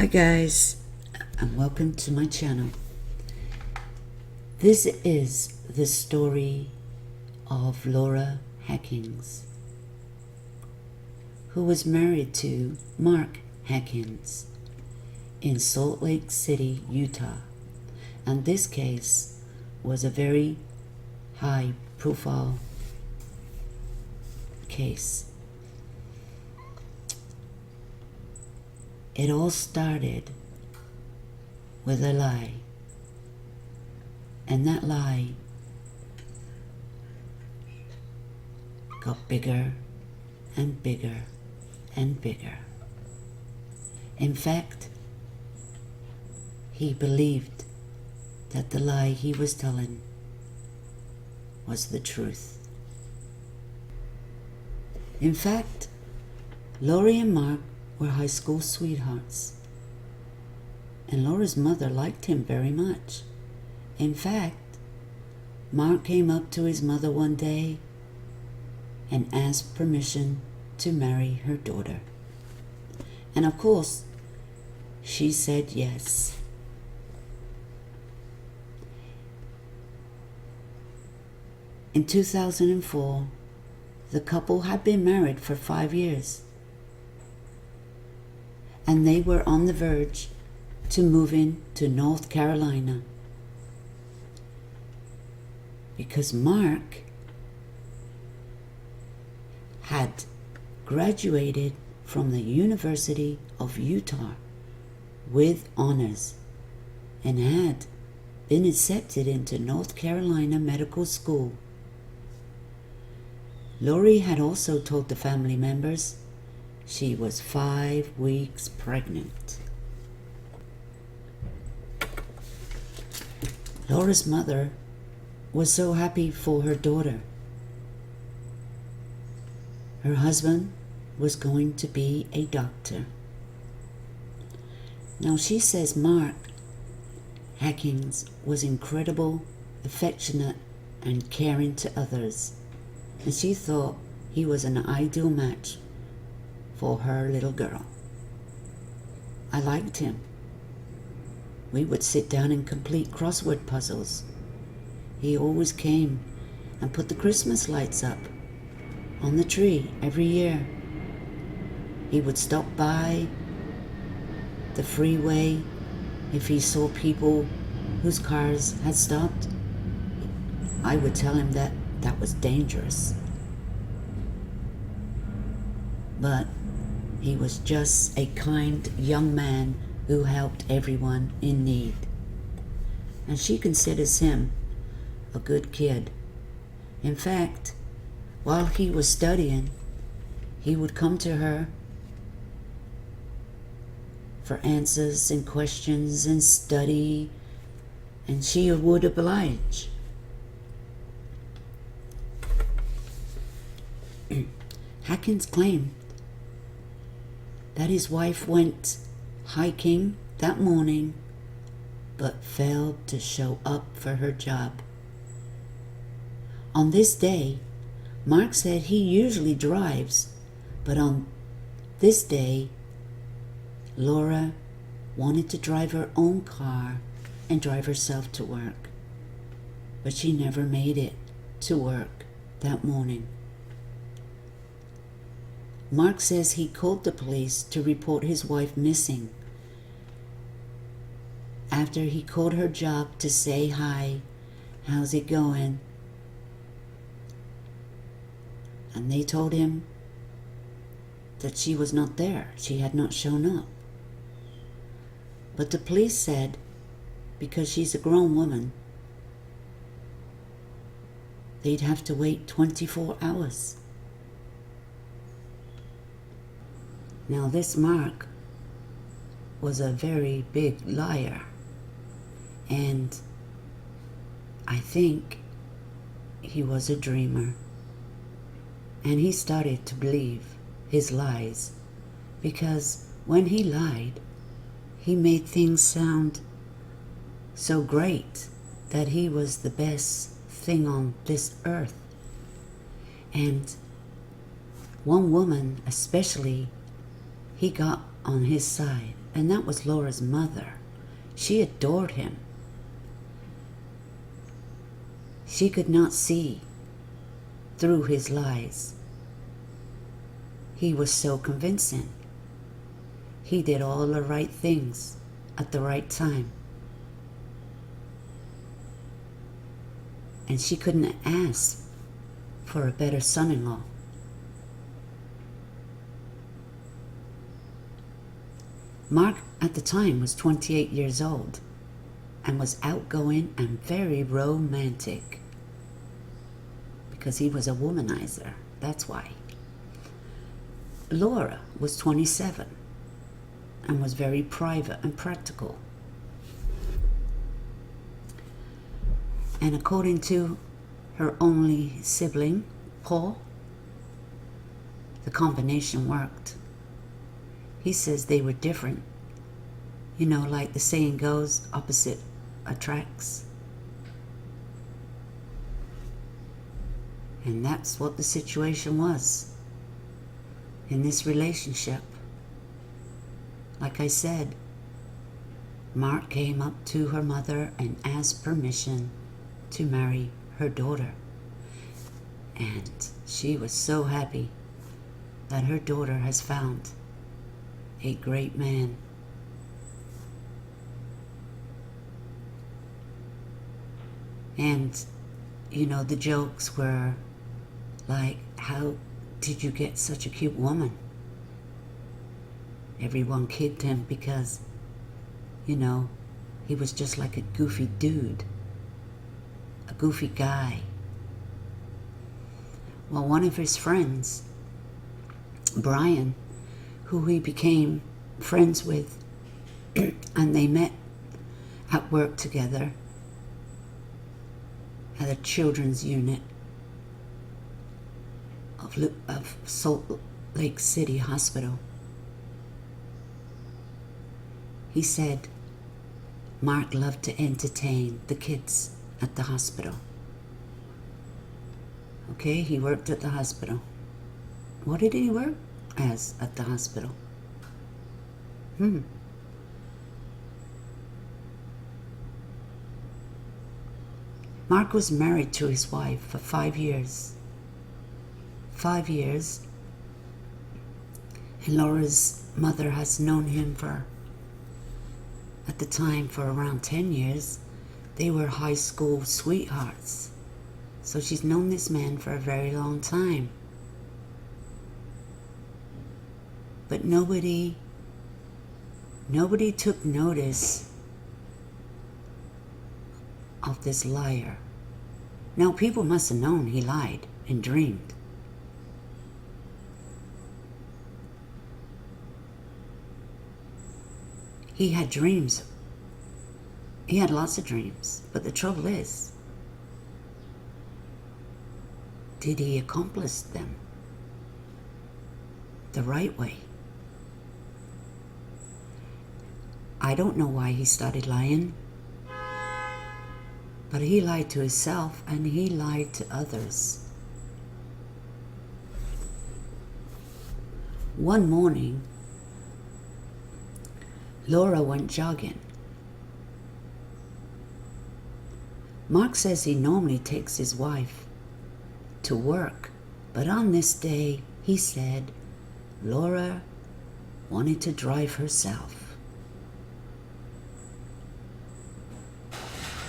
guys, and welcome to my channel. This is the story of Laura Hackins, who was married to Mark Hackins in Salt Lake City, Utah. And this case was a very high profile case. It all started with a lie, and that lie got bigger and bigger and bigger. In fact, he believed that the lie he was telling was the truth. In fact, Lori and Mark were high school sweethearts, and Laura's mother liked him very much. In fact, Mark came up to his mother one day and asked permission to marry her daughter. And of course, she said yes. In 2004, the couple had been married for 5 years, and they were on the verge to moving to North Carolina, because Mark had graduated from the University of Utah with honors and had been accepted into North Carolina Medical School. Lori had also told the family members she was 5 weeks pregnant. Laura's mother was so happy for her daughter. Her husband was going to be a doctor. Now she says Mark Hackins was incredible, affectionate, and caring to others, and she thought he was an ideal match for her little girl. I liked him. We would sit down and complete crossword puzzles. He always came and put the Christmas lights up on the tree every year. He would stop by the freeway if he saw people whose cars had stopped. I would tell him that was dangerous. But he was just a kind young man who helped everyone in need. And she considers him a good kid. In fact, while he was studying, he would come to her for answers and questions and study, and she would oblige. Hackins claimed that his wife went hiking that morning but failed to show up for her job. On this day, Mark said he usually drives, but on this day, Laura wanted to drive her own car and drive herself to work, but she never made it to work that morning. Mark says he called the police to report his wife missing. After he called her job to say hi, how's it going? And they told him that she was not there. She had not shown up. But the police said, because she's a grown woman, they'd have to wait 24 hours. Now this Mark was a very big liar, and I think he was a dreamer, and he started to believe his lies, because when he lied, he made things sound so great that he was the best thing on this earth. And one woman especially, he got on his side, and that was Laura's mother. She adored him. She could not see through his lies. He was so convincing. He did all the right things at the right time. And she couldn't ask for a better son-in-law. Mark at the time was 28 years old and was outgoing and very romantic because he was a womanizer. That's why. Laura was 27 and was very private and practical. And according to her only sibling, Paul, the combination worked. He says they were different. You know, like the saying goes, opposite attracts. And that's what the situation was in this relationship. Like I said, Mark came up to her mother and asked permission to marry her daughter. And she was so happy that her daughter has found a great man. And, you know, the jokes were like, how did you get such a cute woman? Everyone kidded him because, you know, he was just like a goofy dude, a goofy guy. Well, one of his friends, Brian, who he became friends with, and they met at work together at a children's unit of Salt Lake City Hospital. He said Mark loved to entertain the kids at the hospital. Okay, he worked at the hospital. What did he work as at the hospital? Mark was married to his wife for 5 years. 5 years. And Laura's mother has known him for, at the time, for around 10 years. They were high school sweethearts. So she's known this man for a very long time. But nobody took notice of this liar. Now, people must have known he lied and dreamed. He had dreams. He had lots of dreams. But the trouble is, did he accomplish them the right way? I don't know why he started lying, but he lied to himself and he lied to others. One morning, Laura went jogging. Mark says he normally takes his wife to work, but on this day, he said Laura wanted to drive herself.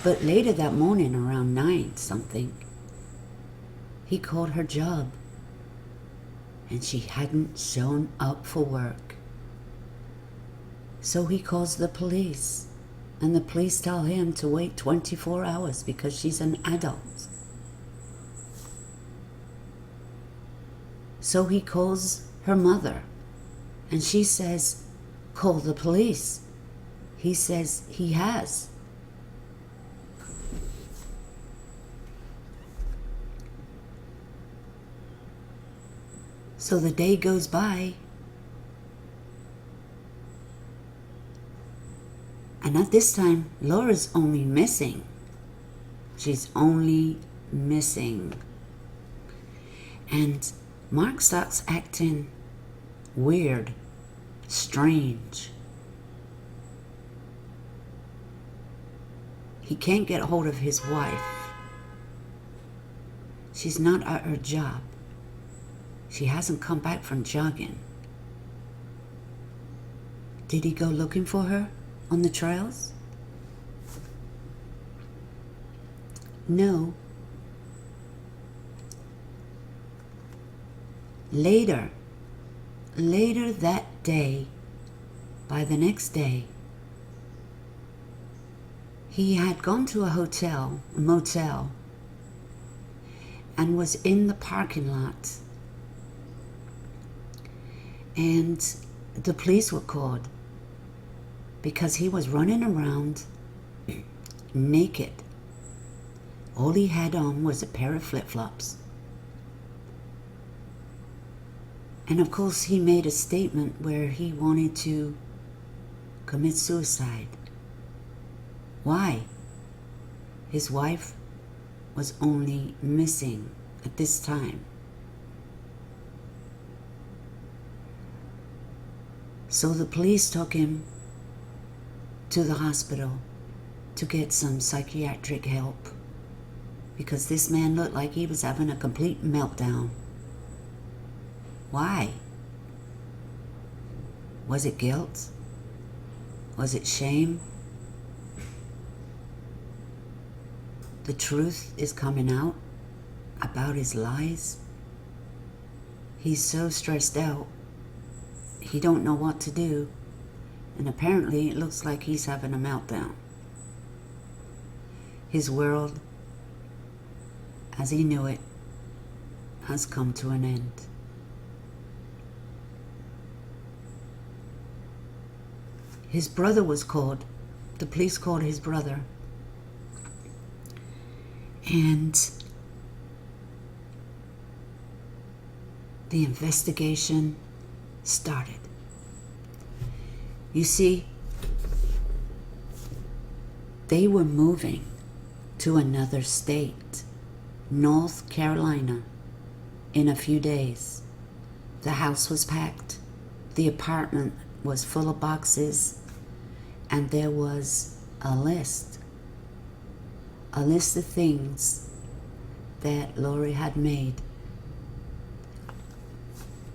But later that morning, around 9 something, he called her job and she hadn't shown up for work. So he calls the police, and the police tell him to wait 24 hours because she's an adult. So he calls her mother and she says, call the police. He says he has. So the day goes by, and at this time, Laura's only missing. She's only missing. And Mark starts acting weird, strange. He can't get hold of his wife. She's not at her job. She hasn't come back from jogging. Did he go looking for her on the trails? No. Later that day, by the next day, he had gone to a motel, and was in the parking lot. And the police were called because he was running around naked. All he had on was a pair of flip-flops. And of course he made a statement where he wanted to commit suicide. Why? His wife was only missing at this time. So the police took him to the hospital to get some psychiatric help, because this man looked like he was having a complete meltdown. Why? Was it guilt? Was it shame? The truth is coming out about his lies. He's so stressed out, he don't know what to do, and apparently it looks like he's having a meltdown. His world, as he knew it, has come to an end. His brother was called. The police called his brother. And the investigation started. You see, they were moving to another state, North Carolina, in a few days. The house was packed. The apartment was full of boxes, and there was a list of things that Lori had made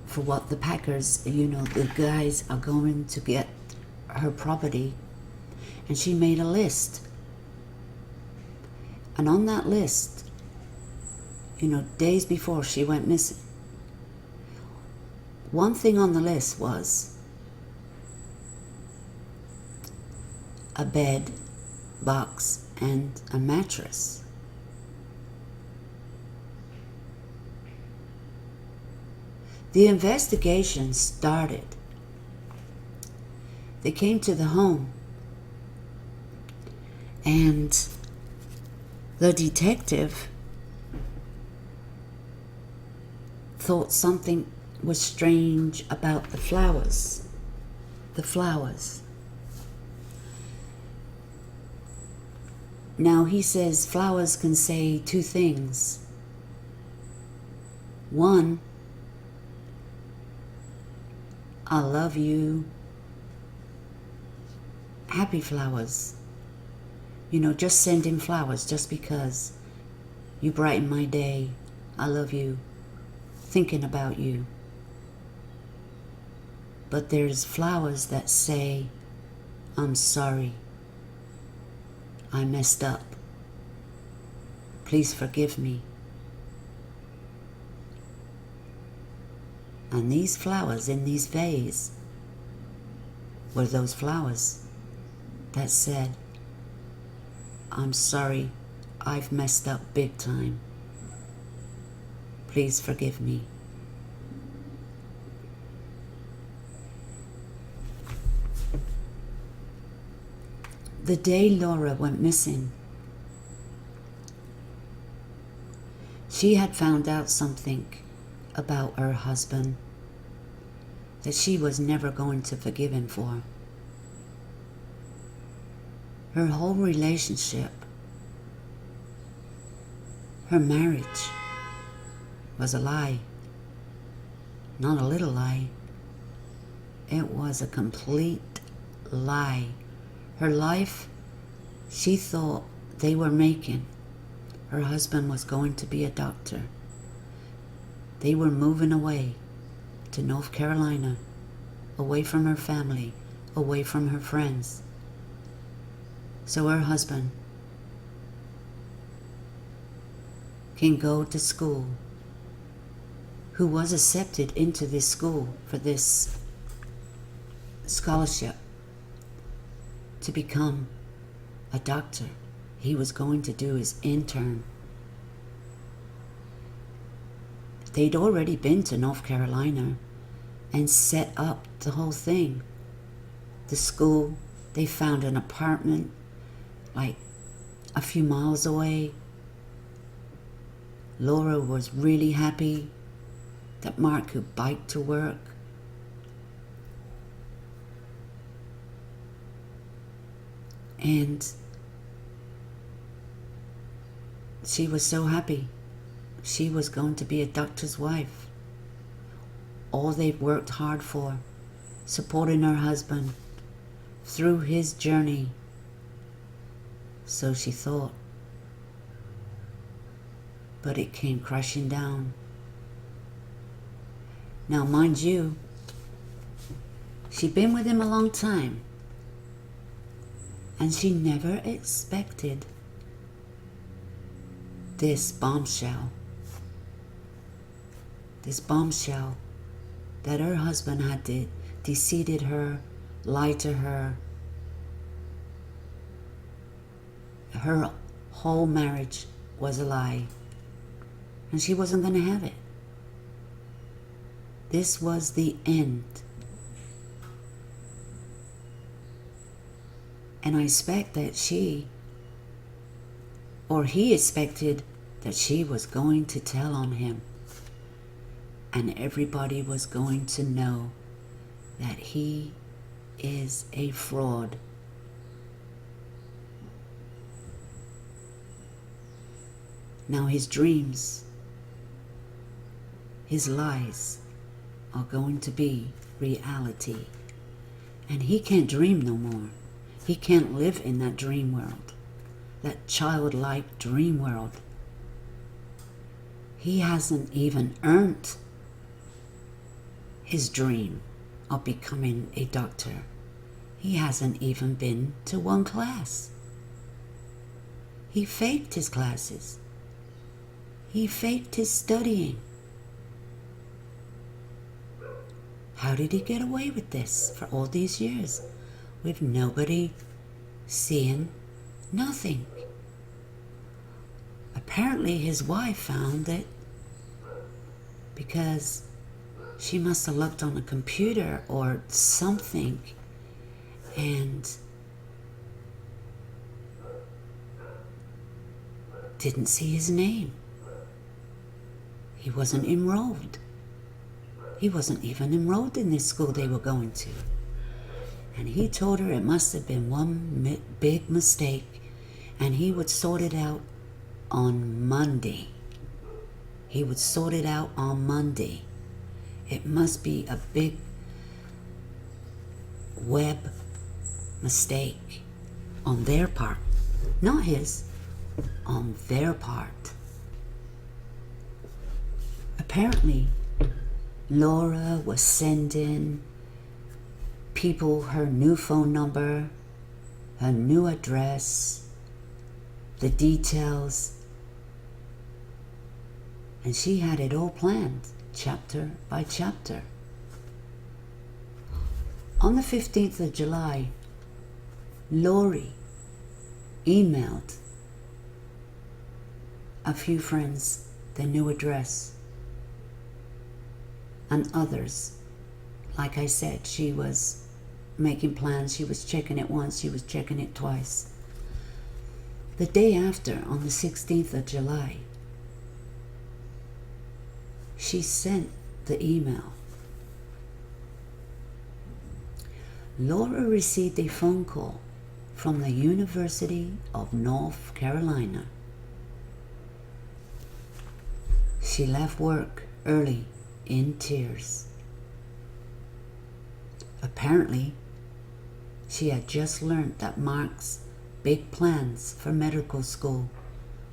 for what the packers, the guys are going to get her property. And she made a list. And on that list, days before she went missing, one thing on the list was a bed, box, and a mattress. The investigation started. They came to the home, and the detective thought something was strange about the flowers. The flowers. Now, he says flowers can say two things. One, I love you. Happy flowers. Just sending flowers just because you brighten my day. I love you. Thinking about you. But there's flowers that say, I'm sorry. I messed up. Please forgive me. And these flowers in these vase were those flowers that said, I'm sorry, I've messed up big time. Please forgive me. The day Laura went missing, she had found out something about her husband that she was never going to forgive him for. Her whole relationship, her marriage, was a lie. Not a little lie. It was a complete lie. Her life, she thought they were making. Her husband was going to be a doctor. They were moving away to North Carolina, away from her family, away from her friends. So her husband can go to school, who was accepted into this school for this scholarship to become a doctor. He was going to do his intern. They'd already been to North Carolina and set up the whole thing. The school, they found an apartment like a few miles away. Laura was really happy that Mark could bike to work. And she was so happy. She was going to be a doctor's wife. All they'd worked hard for, supporting her husband through his journey. So she thought. But it came crashing down. Now, mind you, she'd been with him a long time, and she never expected this bombshell that her husband had deceived her, lied to her. Her whole marriage was a lie, and she wasn't going to have it. This was the end. And I expect that he expected that she was going to tell on him. And everybody was going to know that he is a fraud. Now his dreams, his lies are going to be reality. And he can't dream no more. He can't live in that dream world, that childlike dream world. He hasn't even earned his dream of becoming a doctor. He hasn't even been to one class. He faked his classes. He faked his studying. How did he get away with this for all these years with nobody seeing nothing? Apparently his wife found it because she must have looked on a computer or something and didn't see his name. He wasn't enrolled. He wasn't even enrolled in this school they were going to. And he told her it must have been one big mistake, and he would sort it out on Monday. He would sort it out on Monday. It must be a big web mistake on their part. Not his, on their part. Apparently, Laura was sending people her new phone number, her new address, the details, and she had it all planned, chapter by chapter. On the 15th of July, Lori emailed a few friends the new address. And others, like I said, she was making plans. She was checking it once, she was checking it twice. The day after, on the 16th of July, she sent the email. Laura received a phone call from the University of North Carolina. She left work early in tears. Apparently, she had just learned that Mark's big plans for medical school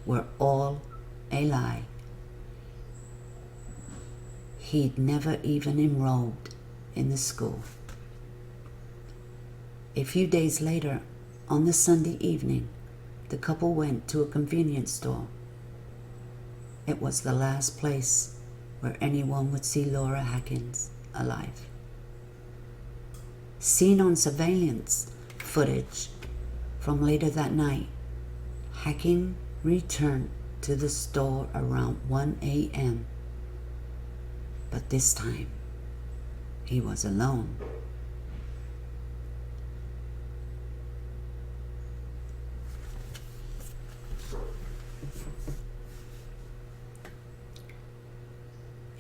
were all a lie. He'd never even enrolled in the school. A few days later, on the Sunday evening, the couple went to a convenience store. It was the last place where anyone would see Laura Hackins alive. Seen on surveillance footage from later that night, Hackins returned to the store around 1 a.m. But this time, he was alone.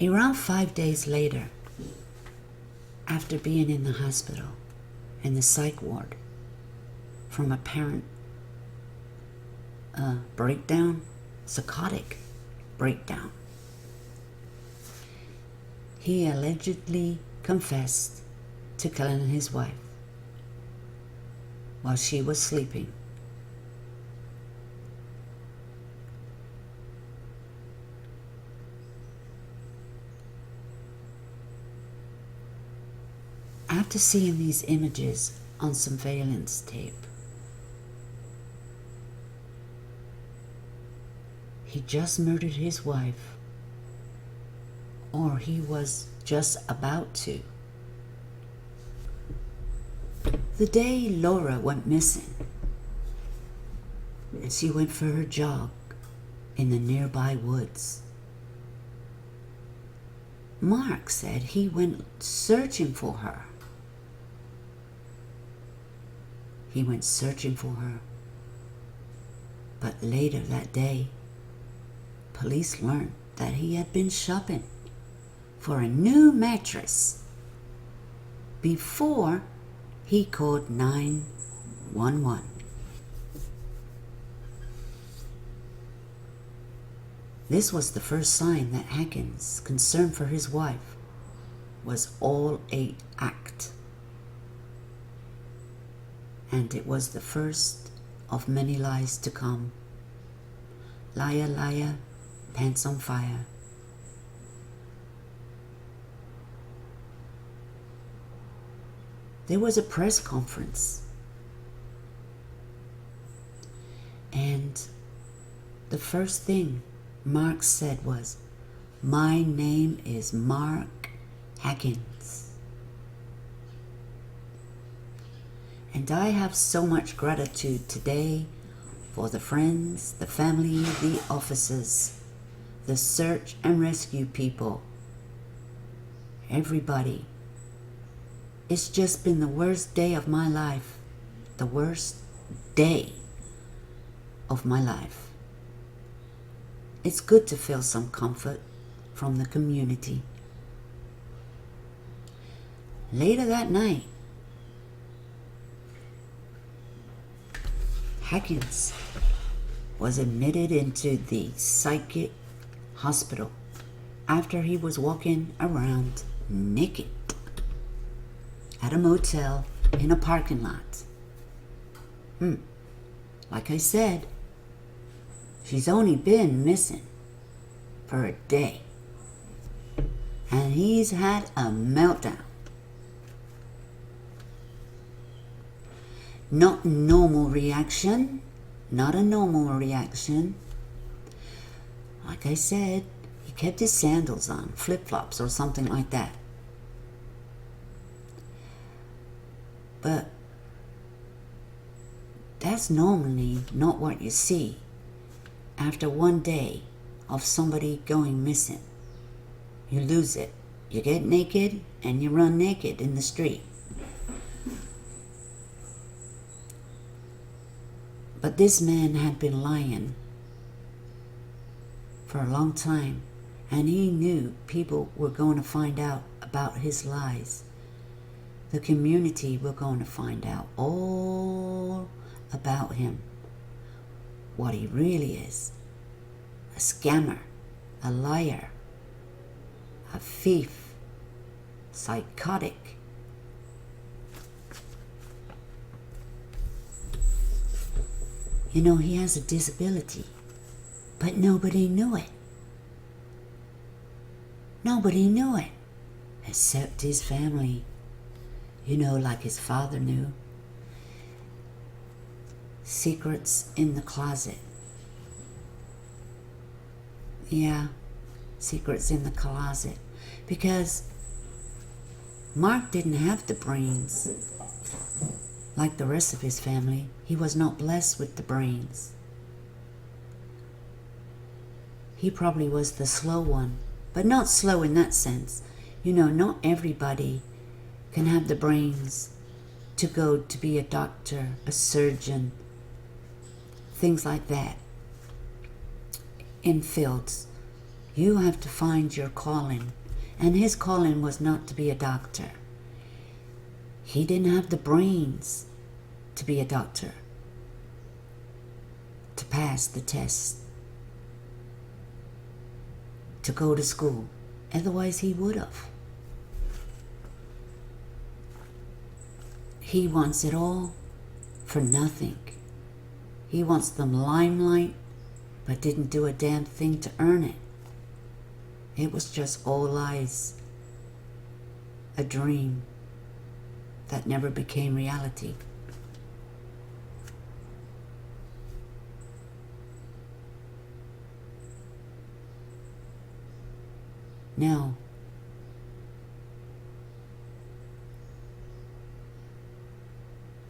Around 5 days later, after being in the hospital, in the psych ward, from apparent breakdown, psychotic breakdown, he allegedly confessed to killing his wife while she was sleeping. After seeing these images on surveillance tape, he just murdered his wife, or he was just about to. The day Laura went missing, and she went for her jog in the nearby woods, Mark said he went searching for her. He went searching for her. But later that day, police learned that he had been shopping for a new mattress before he called 911. This was the first sign that Hackins' concern for his wife was all a act. And it was the first of many lies to come. Liar, liar, pants on fire. There was a press conference, and the first thing Mark said was, "My name is Mark Hackins. And I have so much gratitude today for the friends, the family, the officers, the search and rescue people, everybody. It's just been the worst day of my life, the worst day of my life. It's good to feel some comfort from the community." Later that night, Hackins was admitted into the psychiatric hospital after he was walking around naked at a motel in a parking lot. Like I said, she's only been missing for a day, and he's had a meltdown. Not a normal reaction. Like I said, he kept his sandals on, flip-flops or something like that. But that's normally not what you see after one day of somebody going missing. You lose it. You get naked and you run naked in the street. But this man had been lying for a long time, and he knew people were going to find out about his lies. The community were going to find out all about him, what he really is: a scammer, a liar, a thief, psychotic, You know, he has a disability, but nobody knew it. Nobody knew it, except his family. You know, like his father knew. Secrets in the closet. Yeah, secrets in the closet. Because Mark didn't have the brains like the rest of his family. He was not blessed with the brains. He probably was the slow one, but not slow in that sense. You know, not everybody can have the brains to go to be a doctor, a surgeon, things like that. In fields, you have to find your calling, and his calling was not to be a doctor. He didn't have the brains to be a doctor, to pass the test, to go to school. Otherwise he would have. He wants it all for nothing. He wants the limelight, but didn't do a damn thing to earn it. It was just all lies. A dream that never became reality. Now,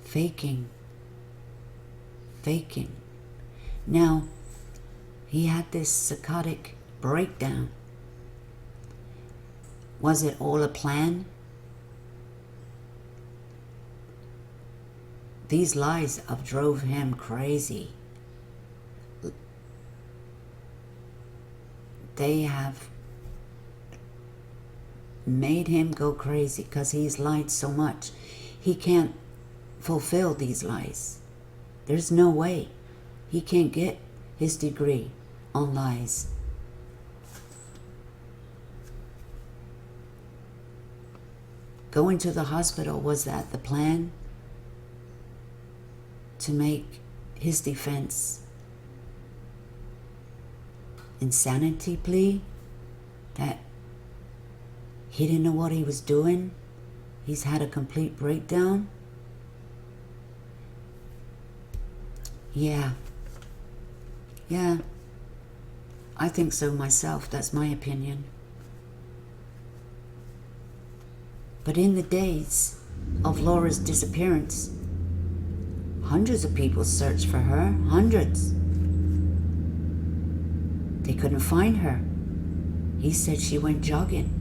faking. Now, he had this psychotic breakdown. Was it all a plan? These lies have drove him crazy. They have made him go crazy because he's lied so much. He can't fulfill these lies. There's no way. He can't get his degree on lies. Going to the hospital, was that the plan? To make his defense insanity plea? That he didn't know what he was doing? He's had a complete breakdown? Yeah, I think so myself. That's my opinion. But in the days of Laura's disappearance, hundreds of people searched for her. Hundreds. They couldn't find her. He said she went jogging.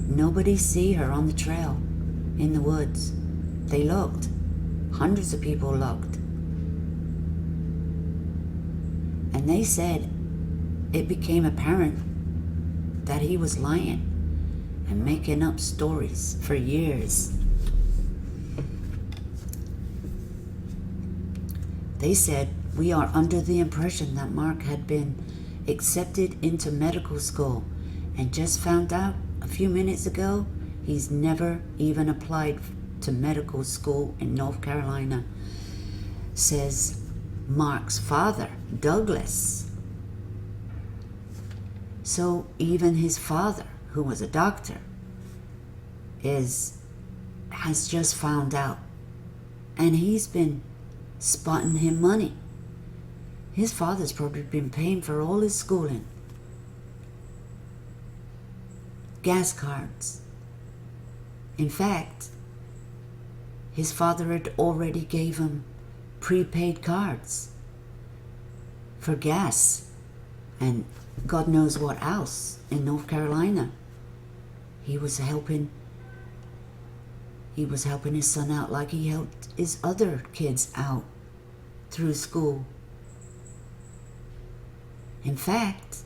Nobody see her on the trail, in the woods. They looked. Hundreds of people looked. And they said it became apparent that he was lying and making up stories for years. They said, we are under the impression that Mark had been accepted into medical school and just found out a few minutes ago he's never even applied to medical school in North Carolina, says Mark's father, Douglas. So even his father, who was a doctor, has just found out, and he's been spotting him money. His father's probably been paying for all his schooling. Gas cards. In fact, his father had already gave him prepaid cards for gas and God knows what else in North Carolina. He was helping his son out like he helped his other kids out through school. In fact,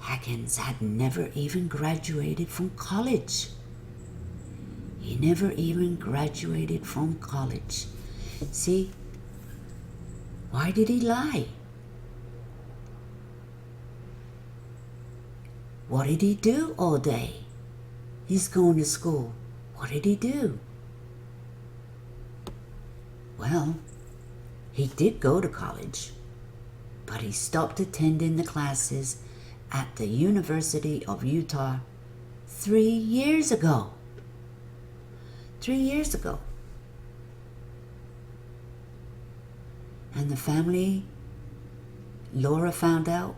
Hackins had never even graduated from college. He never even graduated from college. See, why did he lie? What did he do all day? He's going to school. What did he do? Well, He did go to college, but he stopped attending the classes at the University of Utah 3 years ago. 3 years ago. And the family, Laura found out,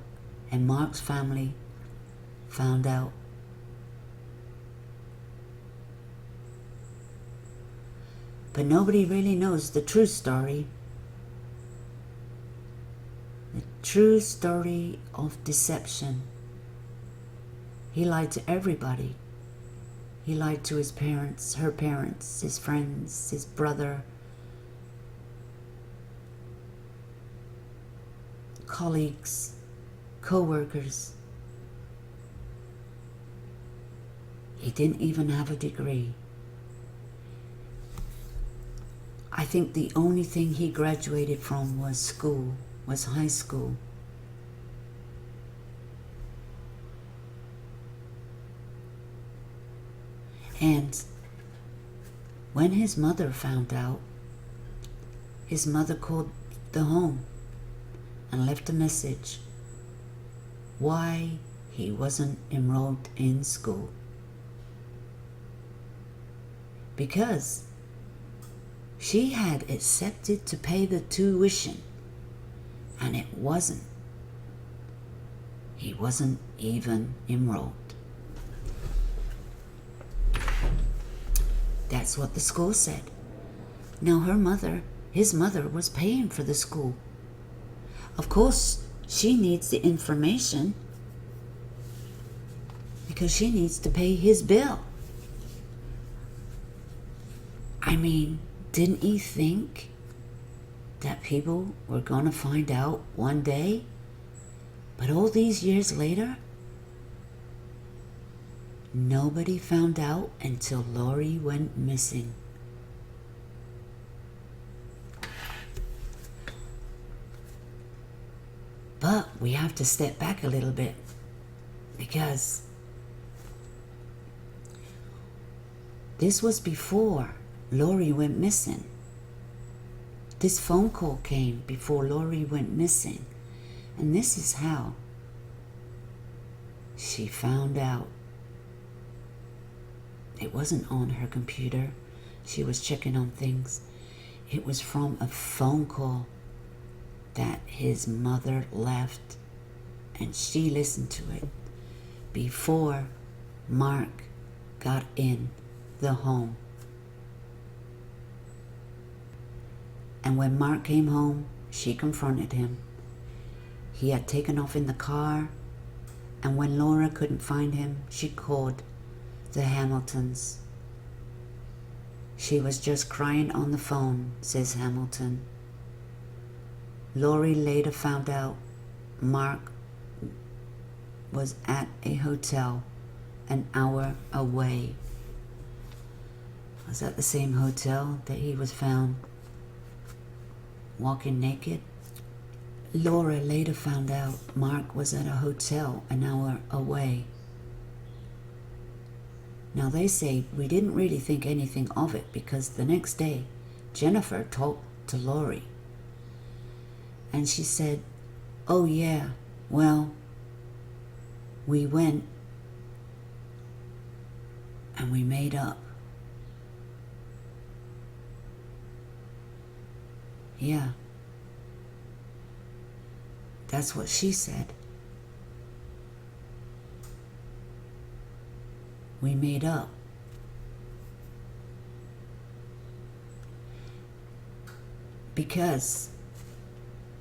and Mark's family found out. But nobody really knows the true story. The true story of deception. He lied to everybody. He lied to his parents, her parents, his friends, his brother, colleagues, co-workers. He didn't even have a degree. I think the only thing he graduated from was high school. And when his mother found out, his mother called the home and left a message why he wasn't enrolled in school. Because she had accepted to pay the tuition, and it wasn't. He wasn't even enrolled. That's what the school said. Now his mother was paying for the school. Of course, she needs the information because she needs to pay his bill. I mean, didn't he think that people were going to find out one day? But all these years later, nobody found out until Lori went missing. But we have to step back a little bit because this was before Lori went missing. This phone call came before Lori went missing. And this is how she found out. It wasn't on her computer. She was checking on things. It was from a phone call that his mother left, and she listened to it before Mark got in the home. And when Mark came home, she confronted him. He had taken off in the car, and when Laura couldn't find him, she called the Hamiltons. She was just crying on the phone, says Hamilton. Lori later found out Mark was at a hotel an hour away. Was that the same hotel that he was found walking naked? Laura later found out Mark was at a hotel an hour away. Now they say we didn't really think anything of it because the next day Jennifer talked to Lori. And she said, oh yeah, well, we went and we made up. Yeah. That's what she said. We made up. Because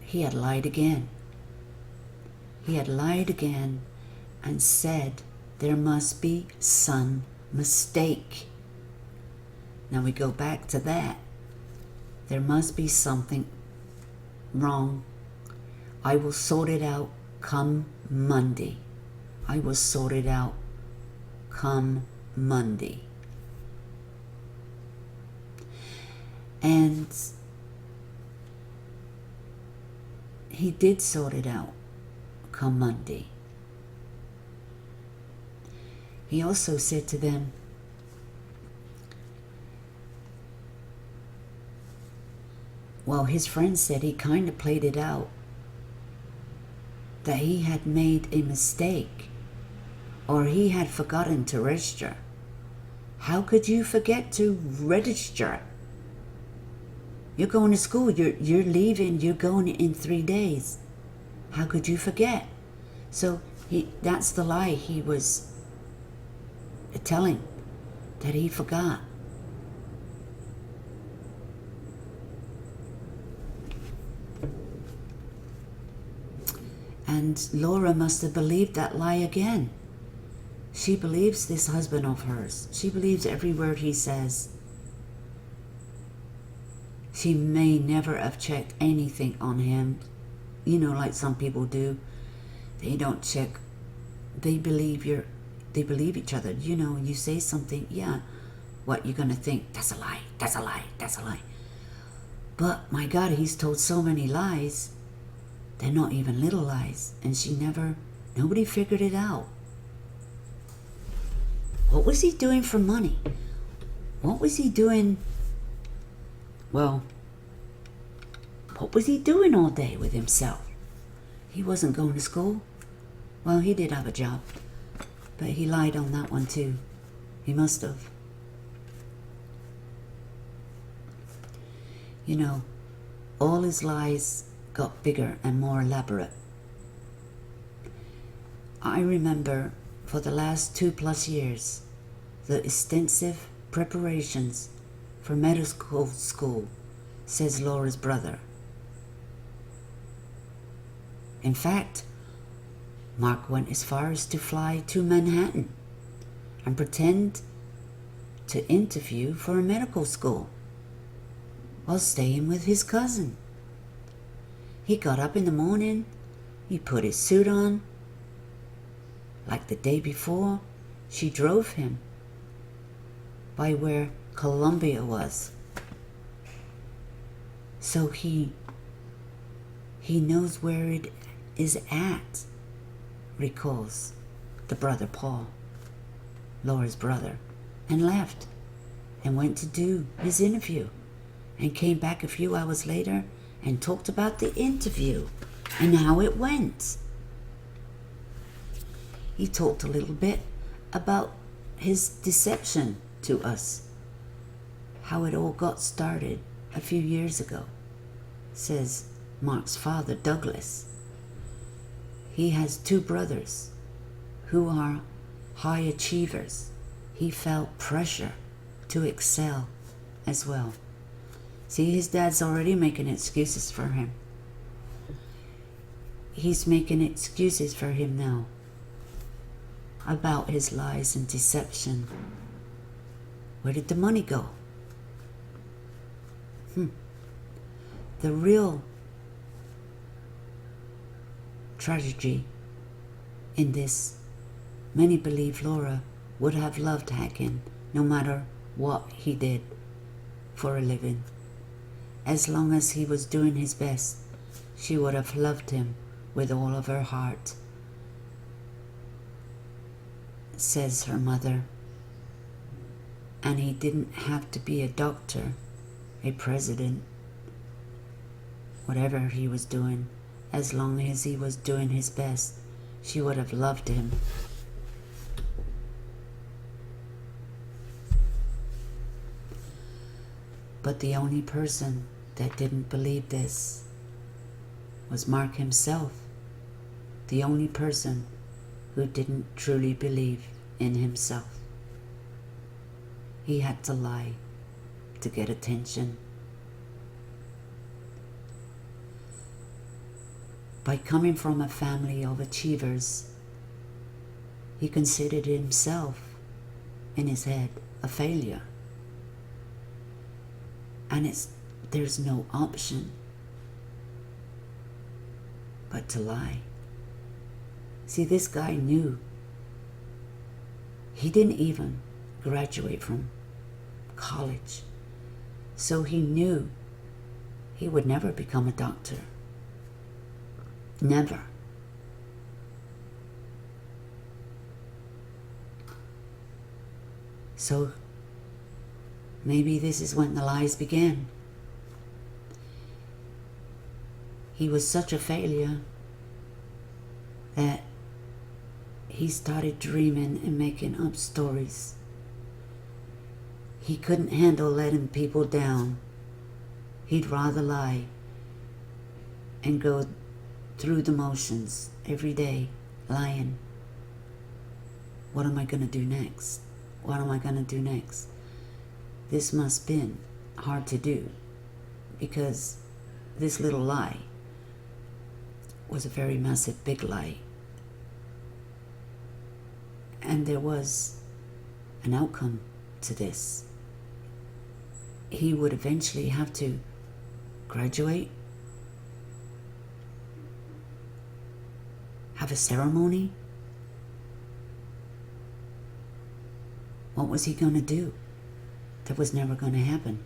he had lied again. He had lied again and said there must be some mistake. Now we go back to that. There must be something wrong. I will sort it out come Monday. I will sort it out come Monday. And he did sort it out come Monday. He also said to them, Well, his friend said he kind of played it out, that he had made a mistake or he had forgotten to register. How could you forget to register? You're going to school, you're leaving, you're going in 3 days. How could you forget? So that's the lie he was telling, that he forgot. And Laura must have believed that lie again. She believes this husband of hers. She believes every word he says. She may never have checked anything on him. You know, like some people do. They don't check. They believe each other. You know, you say something, yeah, what you're going to think, that's a lie, that's a lie, that's a lie. But my God, he's told so many lies. They're not even little lies. And nobody figured it out. What was he doing for money? What was he doing? Well, what was he doing all day with himself? He wasn't going to school. Well, he did have a job, but he lied on that one too. He must have. You know, all his lies got bigger and more elaborate. I remember for the last 2+ years, the extensive preparations for medical school, says Laura's brother. In fact, Mark went as far as to fly to Manhattan and pretend to interview for a medical school while staying with his cousin. He got up in the morning, he put his suit on. Like the day before, she drove him by where Columbia was. So he knows where it is at, recalls the brother Paul, Laura's brother, and left and went to do his interview and came back a few hours later and talked about the interview and how it went. He talked a little bit about his deception to us, how it all got started a few years ago, says Mark's father, Douglas. He has 2 brothers who are high achievers. He felt pressure to excel as well. See, his dad's already making excuses for him. He's making excuses for him now about his lies and deception. Where did the money go? The real tragedy in this, many believe Laura would have loved Hacken no matter what he did for a living. As long as he was doing his best, she would have loved him with all of her heart, says her mother. And he didn't have to be a doctor, a president, whatever he was doing. As long as he was doing his best, she would have loved him. But the only person that didn't believe this was Mark himself. The only person who didn't truly believe in himself. He had to lie to get attention. By coming from a family of achievers, he considered himself, in his head, a failure. And there's no option but to lie. See, this guy knew. He didn't even graduate from college. So he knew he would never become a doctor. Never. So maybe this is when the lies began. he was such a failure that he started dreaming and making up stories. He couldn't handle letting people down. He'd rather lie and go through the motions every day, lying. What am I going to do next? What am I going to do next? This must have been hard to do, because this little lie was a very massive big lie. And there was an outcome to this. He would eventually have to graduate, have a ceremony. What was he going to do? That was never going to happen.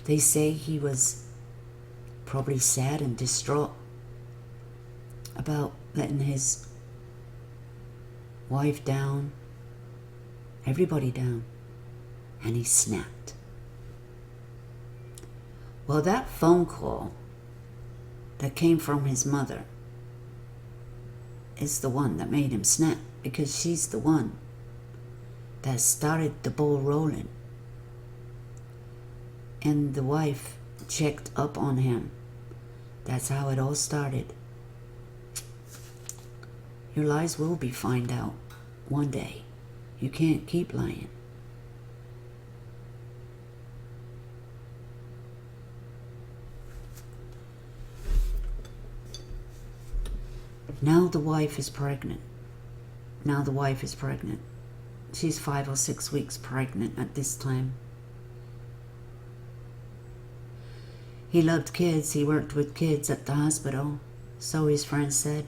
They say he was probably sad and distraught about letting his wife down, everybody down, and he snapped. Well, that phone call that came from his mother is the one that made him snap, because she's the one that started the ball rolling. And the wife checked up on him. That's how it all started. Your lies will be found out one day. You can't keep lying. Now the wife is pregnant. She's 5 or 6 weeks pregnant at this time. He loved kids. He worked with kids at the hospital, so his friends said.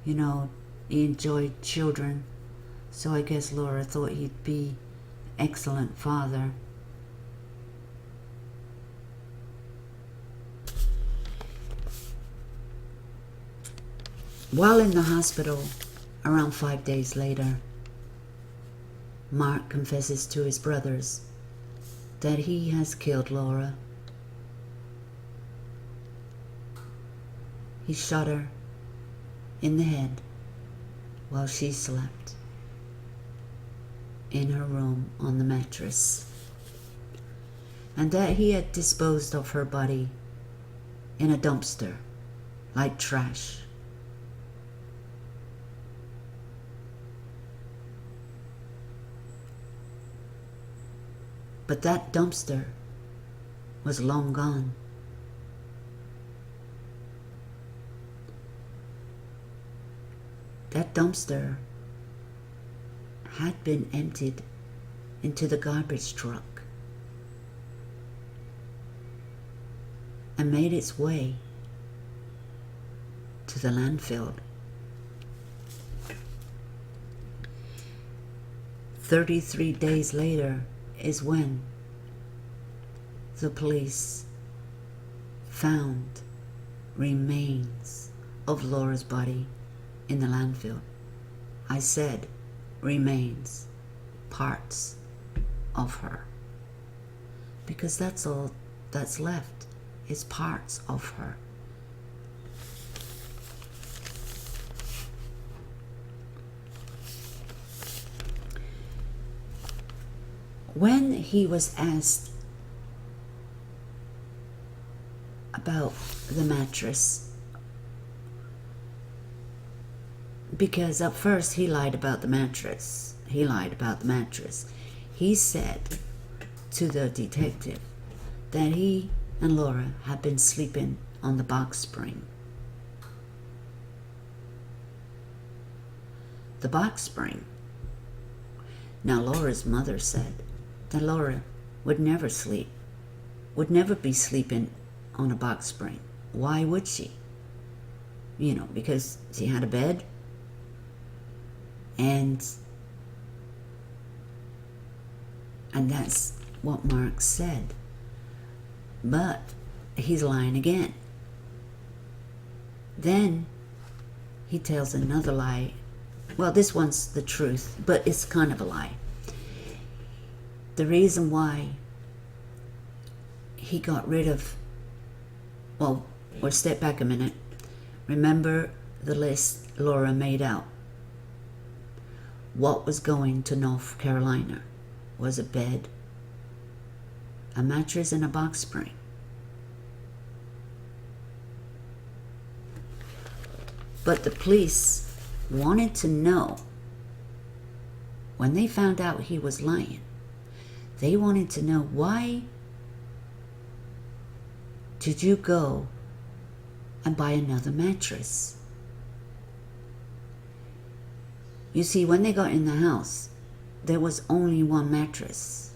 You know, he enjoyed children, so I guess Laura thought he'd be an excellent father. While in the hospital, around 5 days later, Mark confesses to his brothers that he has killed Laura. He shot her in the head while she slept in her room on the mattress, and that he had disposed of her body in a dumpster like trash. But that dumpster was long gone. That dumpster had been emptied into the garbage truck and made its way to the landfill. 33 days later is when the police found remains of Laura's body in the landfill. I said remains, parts of her, because that's all that's left is parts of her. When he was asked about the mattress, because at first he lied about the mattress. He said to the detective that he and Laura had been sleeping on the box spring. The box spring. Now Laura's mother said that Laura would never be sleeping on a box spring. Why would she? You know, because she had a bed, and that's what Mark said. But he's lying again. Then he tells another lie. Well, this one's the truth, but it's kind of a lie. The reason why he got rid of, well, or step back a minute. Remember the list Laura made out. What was going to North Carolina was a bed, a mattress, and a box spring. But the police wanted to know, when they found out he was lying, they wanted to know, why did you go and buy another mattress? You see, when they got in the house, there was only one mattress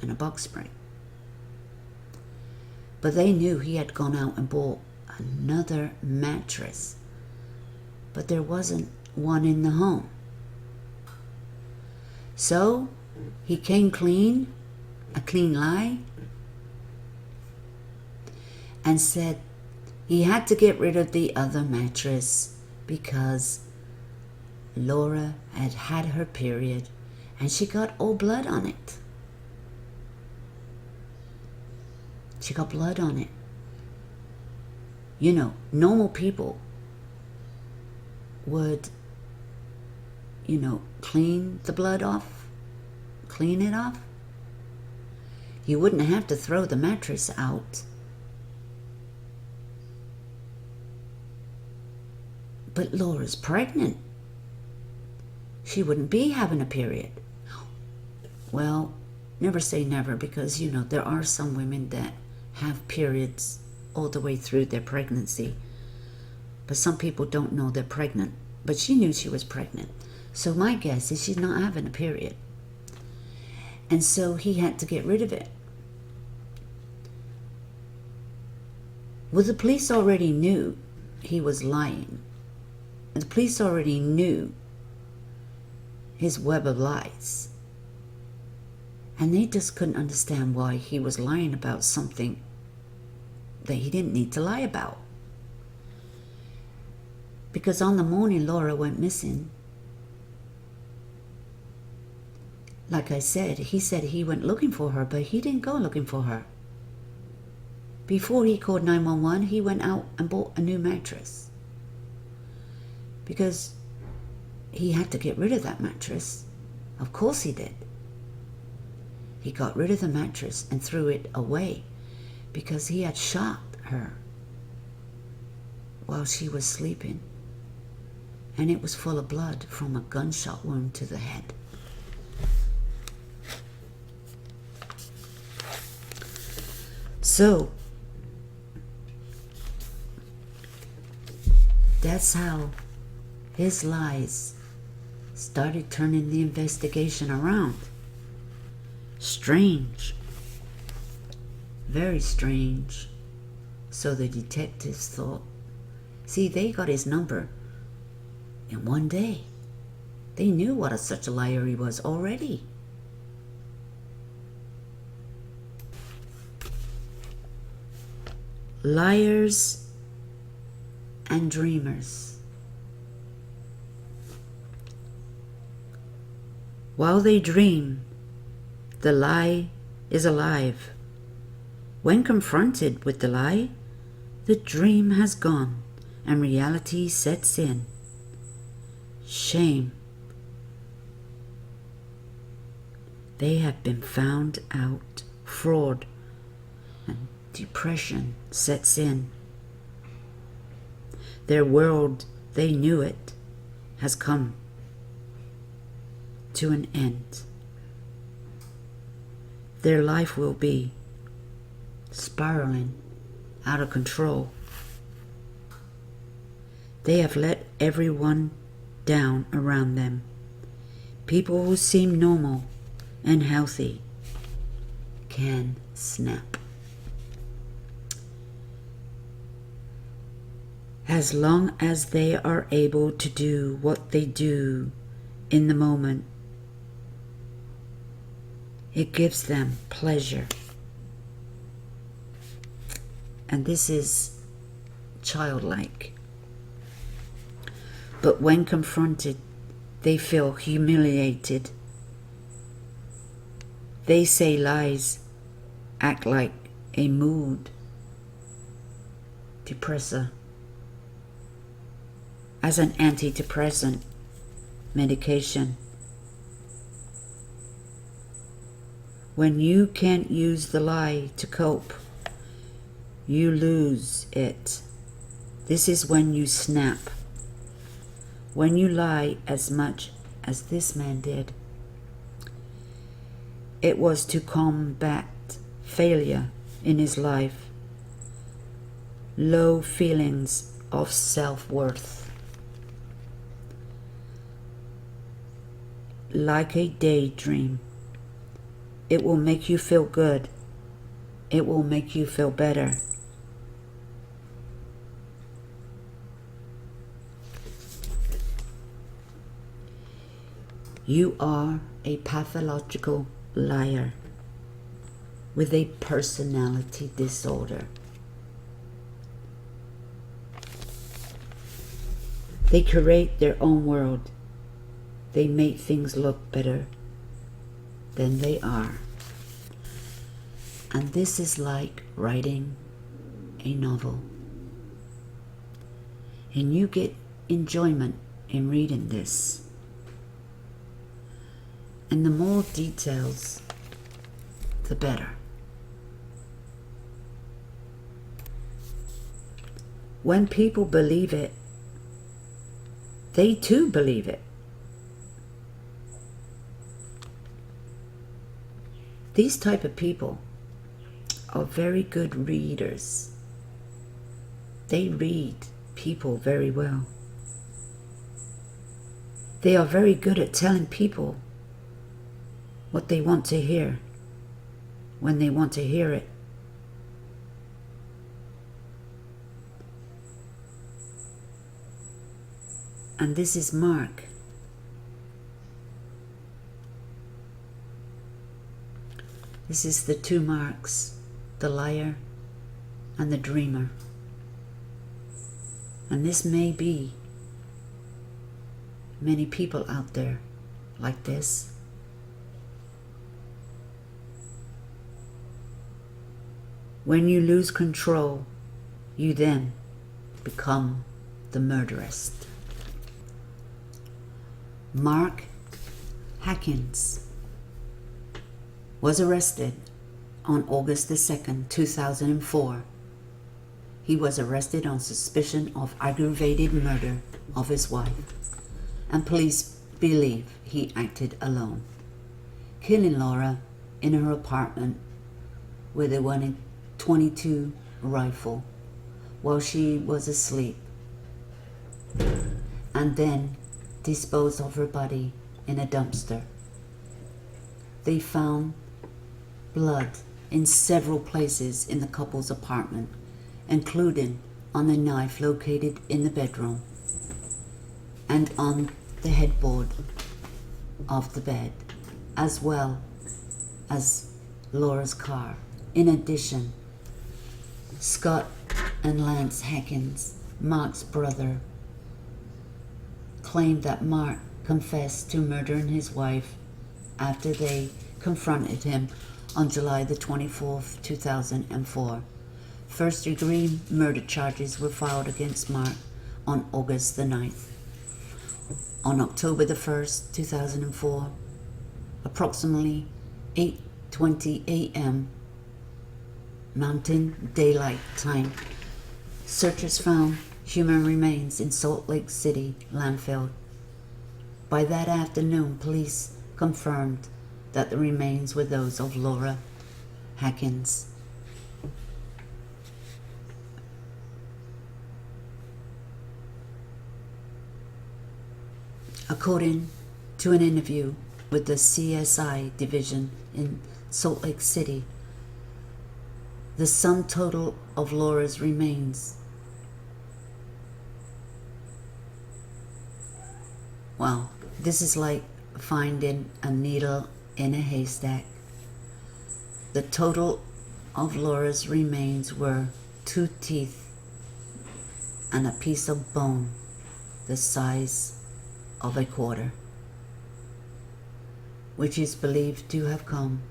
and a box spring. But they knew he had gone out and bought another mattress, but there wasn't one in the home. So he came clean, a clean lie, and said he had to get rid of the other mattress because Laura had had her period and she got all blood on it. She got blood on it. You know, normal people would, clean the blood off, clean it off. You wouldn't have to throw the mattress out. But Laura's pregnant. She wouldn't be having a period. Well, never say never, because, there are some women that have periods all the way through their pregnancy. But some people don't know they're pregnant. But she knew she was pregnant. So my guess is she's not having a period. And so he had to get rid of it. Well, the police already knew he was lying. And the police already knew his web of lies. And they just couldn't understand why he was lying about something that he didn't need to lie about. Because on the morning Laura went missing, like I said, he said he went looking for her, but he didn't go looking for her. Before he called 911, he went out and bought a new mattress. Because he had to get rid of that mattress. Of course he did. He got rid of the mattress and threw it away because he had shot her while she was sleeping. And it was full of blood from a gunshot wound to the head. So, that's how his lies started turning the investigation around. Strange. Very strange. So the detectives thought, see, they got his number in one day. They knew what such a liar he was already. Liars and dreamers. While they dream, the lie is alive. When confronted with the lie, the dream has gone and reality sets in. Shame. They have been found out. Fraud and depression sets in. Their world, they knew it, has come to an end. Their life will be spiraling out of control. They have let everyone down around them. People who seem normal and healthy can snap. As long as they are able to do what they do in the moment, it gives them pleasure. And this is childlike. But when confronted, they feel humiliated. They say lies act like a mood depressor, as an antidepressant medication. When you can't use the lie to cope, you lose it. This is when you snap. When you lie as much as this man did. It was to combat failure in his life, low feelings of self-worth. Like a daydream, it will make you feel good. It will make you feel better. You are a pathological liar with a personality disorder. They create their own world. They make things look better than they are. And this is like writing a novel. And you get enjoyment in reading this. And the more details, the better. When people believe it, they too believe it. These type of people are very good readers. They read people very well. They are very good at telling people what they want to hear when they want to hear it. And this is Mark. This is the two Marks, the liar and the dreamer. And this may be many people out there like this. When you lose control, you then become the murderess. Mark Hackins was arrested on August the 2nd, 2004. He was arrested on suspicion of aggravated murder of his wife, and police believe he acted alone, killing Laura in her apartment with a .22 rifle while she was asleep, and then disposed of her body in a dumpster. They found blood in several places in the couple's apartment, including on the knife located in the bedroom and on the headboard of the bed, as well as Laura's car. In addition, Scott and Lance Hackins, Mark's brother, claimed that Mark confessed to murdering his wife after they confronted him on July the 24th, 2004. First-degree murder charges were filed against Mark on August the 9th. On October the 1st, 2004, approximately 8:20 a.m. Mountain Daylight Time, searchers found human remains in Salt Lake City landfill. By that afternoon, police confirmed that the remains were those of Laura Hackins. According to an interview with the CSI division in Salt Lake City, the sum total of Laura's remains, well, this is like finding a needle in a haystack. The total of Laura's remains were 2 teeth and a piece of bone the size of a quarter, which is believed to have come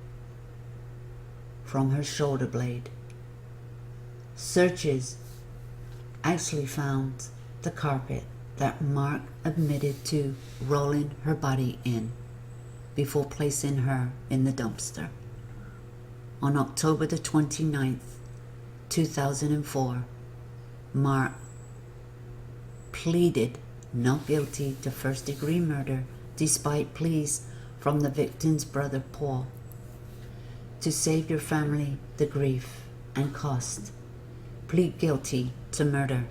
from her shoulder blade. Searches actually found the carpet that Mark admitted to rolling her body in before placing her in the dumpster. On October the 29th, 2004, Mark pleaded not guilty to first-degree murder despite pleas from the victim's brother Paul to save your family the grief and cost. Plead guilty to murder.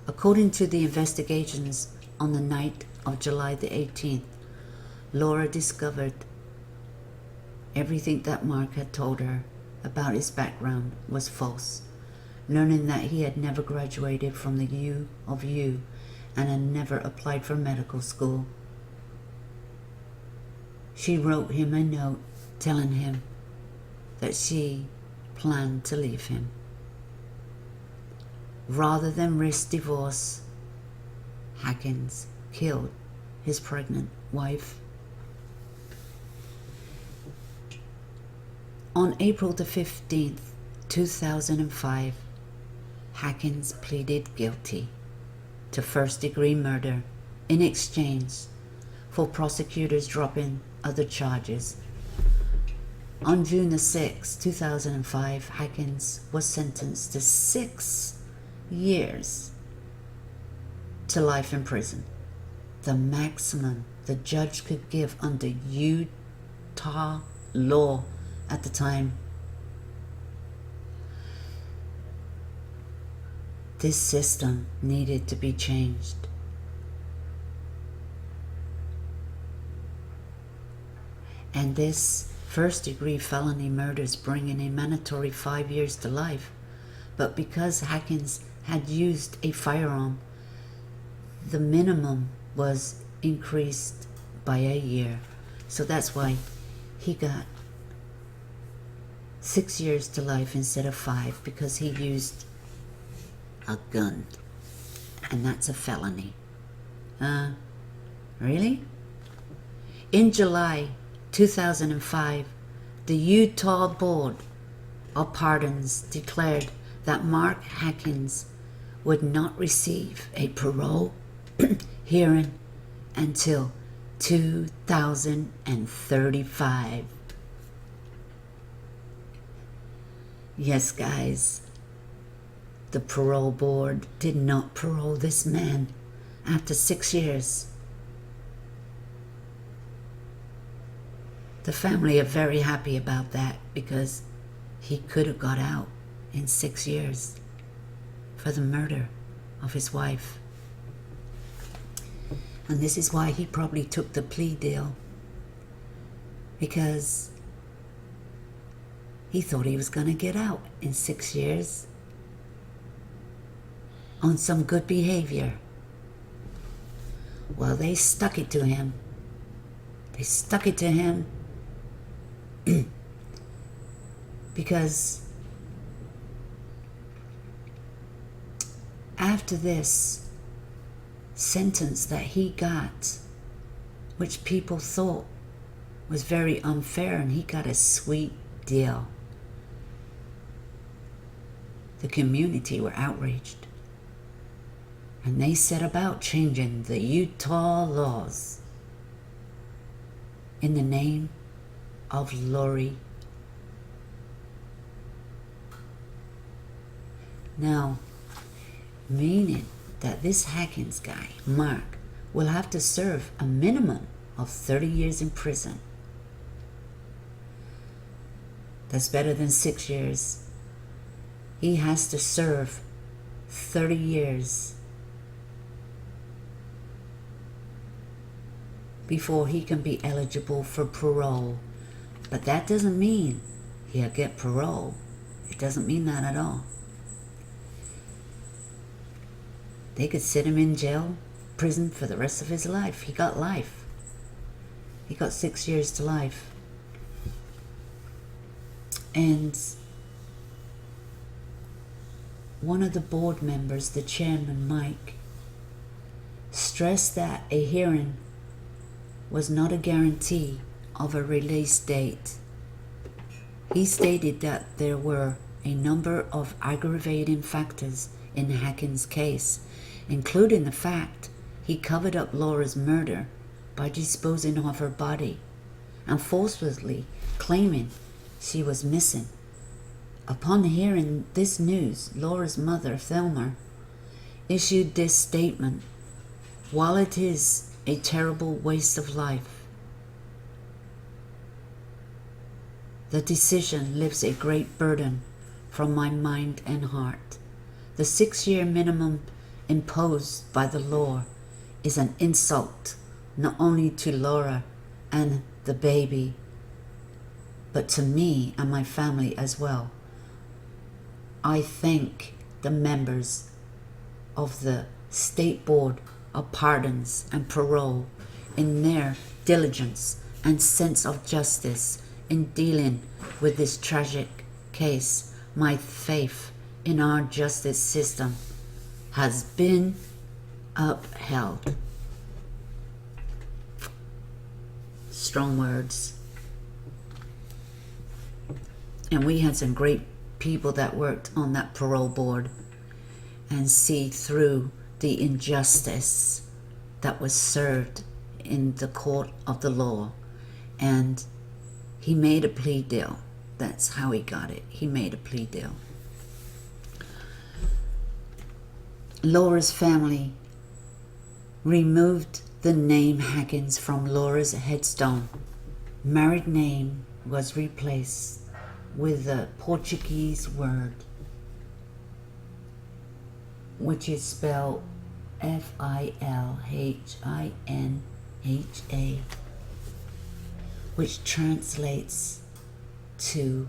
According to the investigations, on the night of July the 18th, Laura discovered everything that Mark had told her about his background was false, learning that he had never graduated from the U of U and had never applied for medical school. She wrote him a note telling him that she planned to leave him. Rather than risk divorce, Hackins killed his pregnant wife. On April the 15th, 2005, Hackins pleaded guilty to first-degree murder in exchange for prosecutors dropping other charges. On June the 6th, 2005, Hackins was sentenced to 6 years to life in prison, the maximum the judge could give under Utah law at the time. This system needed to be changed. And this first-degree felony murder is bringing a mandatory 5 years to life. But because Hackins had used a firearm, the minimum was increased by a year. So that's why he got 6 years to life instead of 5, because he used a gun, and that's a felony. Really? In July 2005, the Utah Board of Pardons declared that Mark Hackins would not receive a parole hearing until 2035. Yes, guys, the parole board did not parole this man after 6 years. The family are very happy about that because he could have got out in 6 years for the murder of his wife. And this is why he probably took the plea deal, because he thought he was going to get out in 6 years on some good behavior. Well, they stuck it to him. They stuck it to him because after this sentence that he got, which people thought was very unfair, and he got a sweet deal, the community were outraged, and they set about changing the Utah laws in the name of Lori. Now, meaning that this Hackins guy, Mark, will have to serve a minimum of 30 years in prison. That's better than 6 years. He has to serve 30 years before he can be eligible for parole. But that doesn't mean he'll get parole. It doesn't mean that at all. They could sit him in jail, prison for the rest of his life. He got life. He got 6 years to life. And one of the board members, the chairman, Mike, stressed that a hearing was not a guarantee of a release date. He stated that there were a number of aggravating factors in Hackins' case, including the fact he covered up Laura's murder by disposing of her body and forcefully claiming she was missing. Upon hearing this news, Laura's mother, Thelma, issued this statement: "While it is a terrible waste of life, the decision lifts a great burden from my mind and heart. The 6-year minimum imposed by the law is an insult not only to Laura and the baby, but to me and my family as well. I thank the members of the State Board of Pardons and Parole in their diligence and sense of justice in dealing with this tragic case. My faith in our justice system has been upheld." Strong words. And we had some great people that worked on that parole board and see through the injustice that was served in the court of the law. And he made a plea deal. That's how he got it. He made a plea deal. Laura's family removed the name Hackins from Laura's headstone. Married name was replaced with a Portuguese word, which is spelled Filhinha, which translates to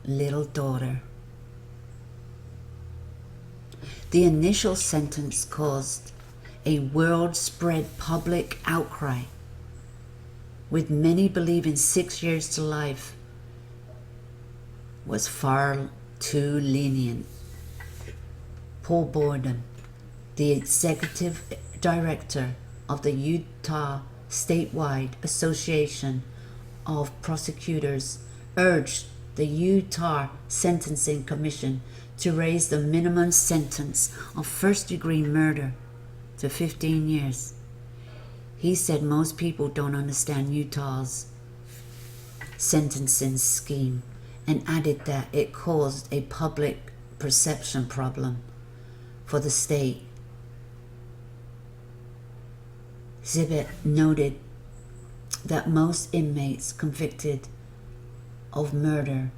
little daughter. The initial sentence caused a world-spread public outcry, with many believing 6 years to life was far too lenient. Paul Borden, the executive director of the Utah Statewide Association of Prosecutors, urged the Utah Sentencing Commission to raise the minimum sentence of first-degree murder to 15 years. He said most people don't understand Utah's sentencing scheme, and added that it caused a public perception problem for the state. Zibet noted that most inmates convicted of murder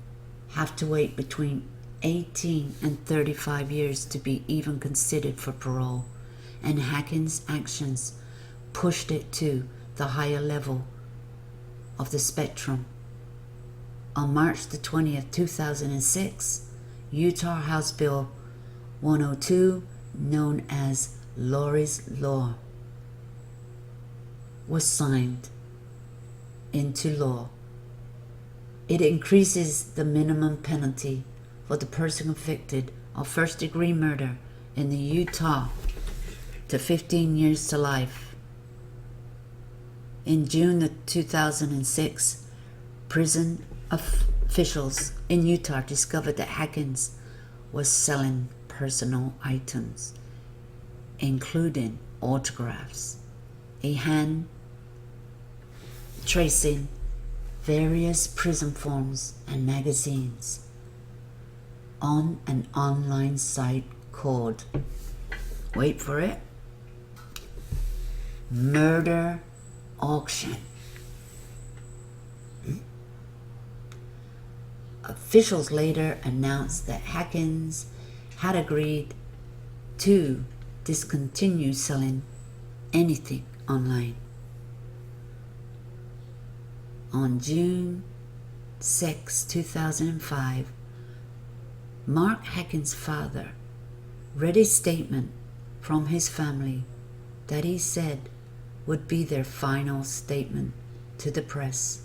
have to wait between 18 and 35 years to be even considered for parole, and Hackins' actions pushed it to the higher level of the spectrum. On March the 20th, 2006, Utah House Bill 102, known as Lori's Law, was signed into law. It increases the minimum penalty for the person convicted of first-degree murder in the Utah to 15 years to life. In June of 2006, prison officials in Utah discovered that Hackins was selling personal items, including autographs, a hand tracing various prison forms and magazines on an online site called, wait for it, Murder Auction. Officials later announced that Hackins had agreed to discontinue selling anything online. On June 6, 2005, Mark Hackins' father read a statement from his family that he said would be their final statement to the press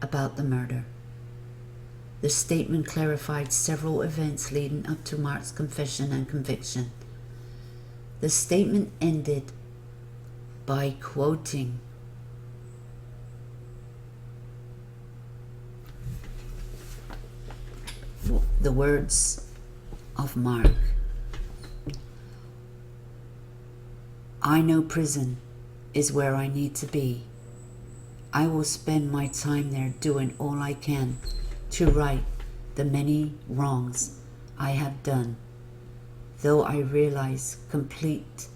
about the murder. The statement clarified several events leading up to Mark's confession and conviction. The statement ended by quoting, the words of Mark. I know prison is where I need to be. I will spend my time there doing all I can to right the many wrongs I have done, though I realize complete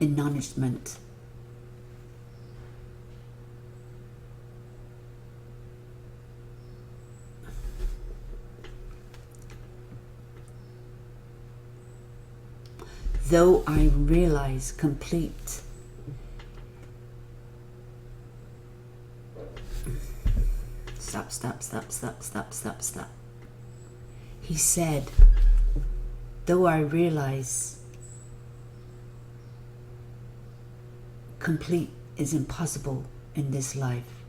acknowledgement though I realize complete stop. He said, though I realize complete is impossible in this life,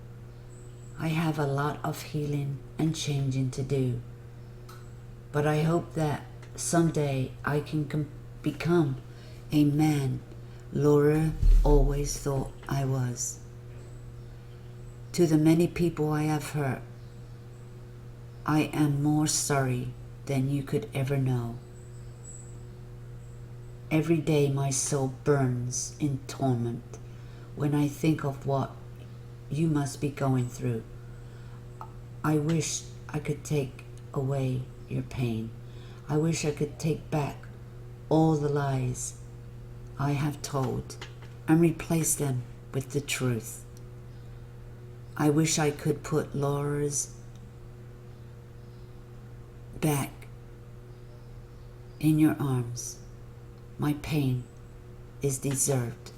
I have a lot of healing and changing to do. But I hope that someday I can become a man Laura always thought I was. To the many people I have hurt, I am more sorry than you could ever know. Every day my soul burns in torment when I think of what you must be going through. I wish I could take away your pain. I wish I could take back all the lies I have told and replace them with the truth. I wish I could put Laura's back in your arms. My pain is deserved,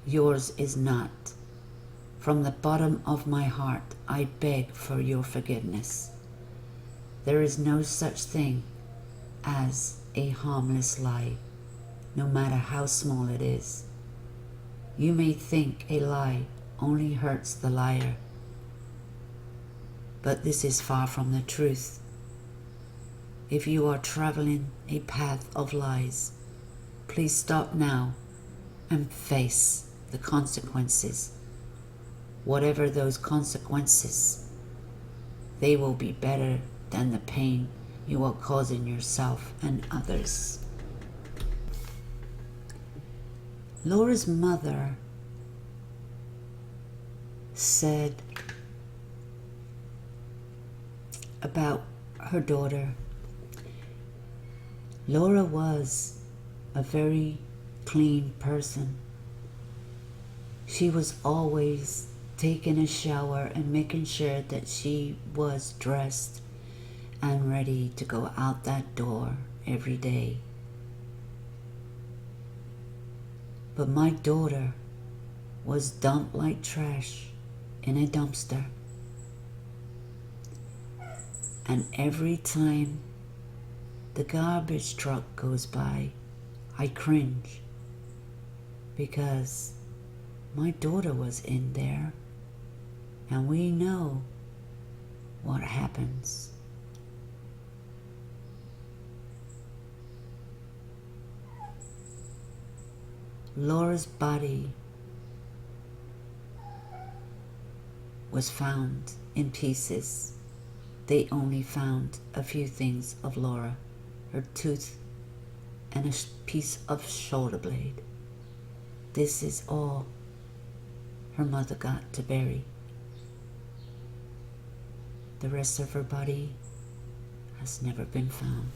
yours is not. From the bottom of my heart, I beg for your forgiveness. There is no such thing as a harmless lie, no matter how small it is. You may think a lie only hurts the liar, but this is far from the truth. If you are traveling a path of lies, please stop now and face the consequences. Whatever those consequences, they will be better than the pain you are causing yourself and others. Laura's mother said about her daughter, Laura was a very clean person. She was always taking a shower and making sure that she was dressed and ready to go out that door every day. But my daughter was dumped like trash in a dumpster. And every time the garbage truck goes by, I cringe because my daughter was in there, and we know what happens. Laura's body was found in pieces. They only found a few things of Laura, her tooth and a piece of shoulder blade. This is all her mother got to bury. The rest of her body has never been found.